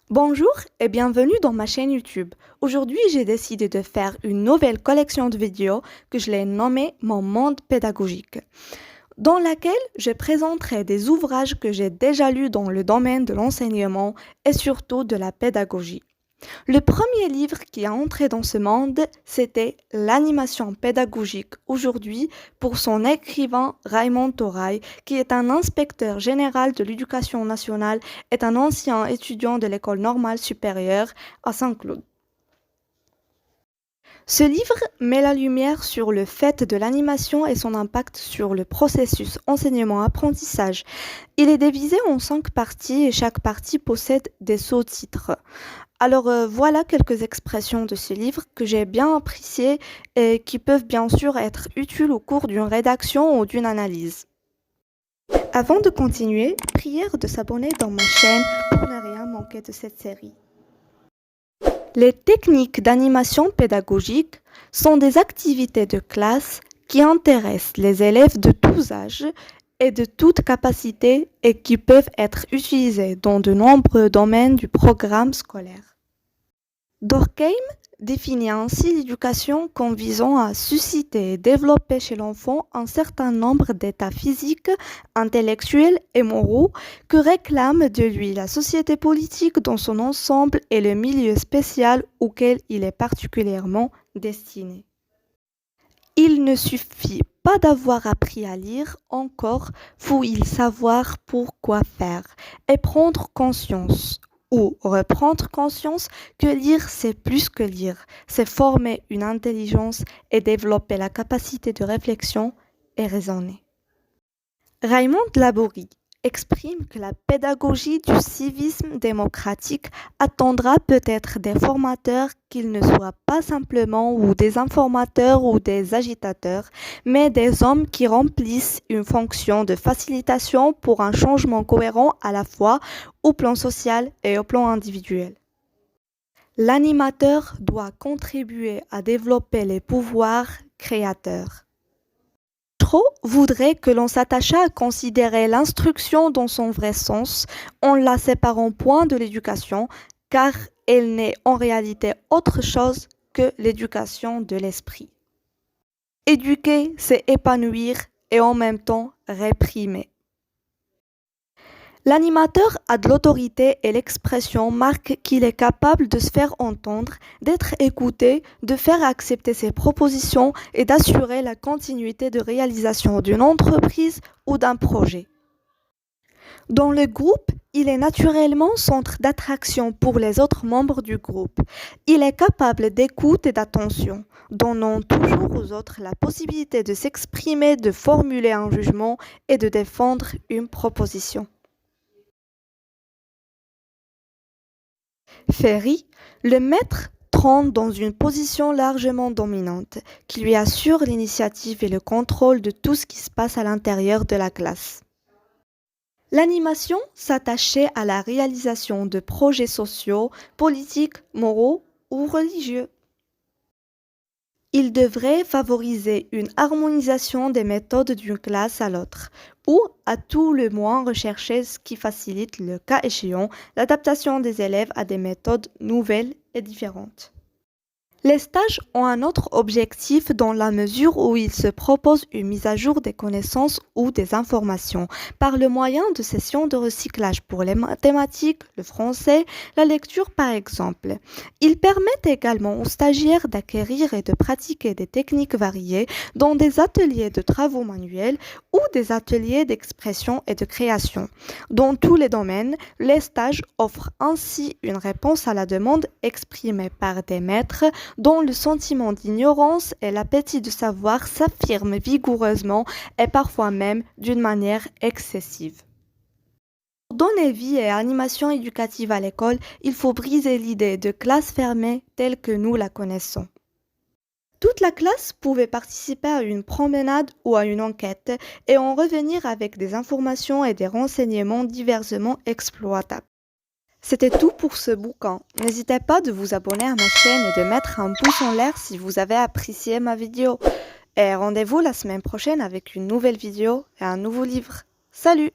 Bonjour et bienvenue dans ma chaîne YouTube. Aujourd'hui, j'ai décidé de faire une nouvelle collection de vidéos que je l'ai nommée Mon monde pédagogique, dans laquelle je présenterai des ouvrages que j'ai déjà lus dans le domaine de l'enseignement et surtout de la pédagogie. Le premier livre qui a entré dans ce monde, c'était L'animation pédagogique aujourd'hui pour son écrivain Raymond Toraille, qui est un inspecteur général de l'éducation nationale et un ancien étudiant de l'école normale supérieure à Saint-Cloud. Ce livre met la lumière sur le fait de l'animation et son impact sur le processus enseignement-apprentissage. Il est divisé en 5 parties et chaque partie possède des sous-titres. Alors voilà quelques expressions de ce livre que j'ai bien appréciées et qui peuvent bien sûr être utiles au cours d'une rédaction ou d'une analyse. Avant de continuer, prière de s'abonner dans ma chaîne pour ne rien manquer de cette série. Les techniques d'animation pédagogique sont des activités de classe qui intéressent les élèves de tous âges et de toute capacité et qui peuvent être utilisées dans de nombreux domaines du programme scolaire. Durkheim définit ainsi l'éducation comme visant à susciter et développer chez l'enfant un certain nombre d'états physiques, intellectuels et moraux que réclame de lui la société politique dans son ensemble et le milieu spécial auquel il est particulièrement destiné. Il ne suffit pas d'avoir appris à lire, encore faut-il savoir pourquoi faire et prendre conscience ou reprendre conscience que lire c'est plus que lire, c'est former une intelligence et développer la capacité de réflexion et raisonner. Raymond Laborie exprime que la pédagogie du civisme démocratique attendra peut-être des formateurs qu'ils ne soient pas simplement ou des informateurs ou des agitateurs, mais des hommes qui remplissent une fonction de facilitation pour un changement cohérent à la fois au plan social et au plan individuel. L'animateur doit contribuer à développer les pouvoirs créateurs. Trop voudrait que l'on s'attachât à considérer l'instruction dans son vrai sens, en la séparant point de l'éducation, car elle n'est en réalité autre chose que l'éducation de l'esprit. Éduquer, c'est épanouir et en même temps réprimer. L'animateur a de l'autorité et l'expression marque qu'il est capable de se faire entendre, d'être écouté, de faire accepter ses propositions et d'assurer la continuité de réalisation d'une entreprise ou d'un projet. Dans le groupe, il est naturellement centre d'attraction pour les autres membres du groupe. Il est capable d'écoute et d'attention, donnant toujours aux autres la possibilité de s'exprimer, de formuler un jugement et de défendre une proposition. Ferry, le maître trône dans une position largement dominante, qui lui assure l'initiative et le contrôle de tout ce qui se passe à l'intérieur de la classe. L'animation s'attachait à la réalisation de projets sociaux, politiques, moraux ou religieux. Il devrait favoriser une harmonisation des méthodes d'une classe à l'autre, ou à tout le moins rechercher ce qui facilite, le cas échéant, l'adaptation des élèves à des méthodes nouvelles et différentes. Les stages ont un autre objectif dans la mesure où ils se proposent une mise à jour des connaissances ou des informations par le moyen de sessions de recyclage pour les mathématiques, le français, la lecture par exemple. Ils permettent également aux stagiaires d'acquérir et de pratiquer des techniques variées dans des ateliers de travaux manuels ou des ateliers d'expression et de création. Dans tous les domaines, les stages offrent ainsi une réponse à la demande exprimée par des maîtres dont le sentiment d'ignorance et l'appétit de savoir s'affirment vigoureusement et parfois même d'une manière excessive. Pour donner vie et animation éducative à l'école, il faut briser l'idée de classe fermée telle que nous la connaissons. Toute la classe pouvait participer à une promenade ou à une enquête et en revenir avec des informations et des renseignements diversement exploitables. C'était tout pour ce bouquin. N'hésitez pas de vous abonner à ma chaîne et de mettre un pouce en l'air si vous avez apprécié ma vidéo. Et rendez-vous la semaine prochaine avec une nouvelle vidéo et un nouveau livre. Salut!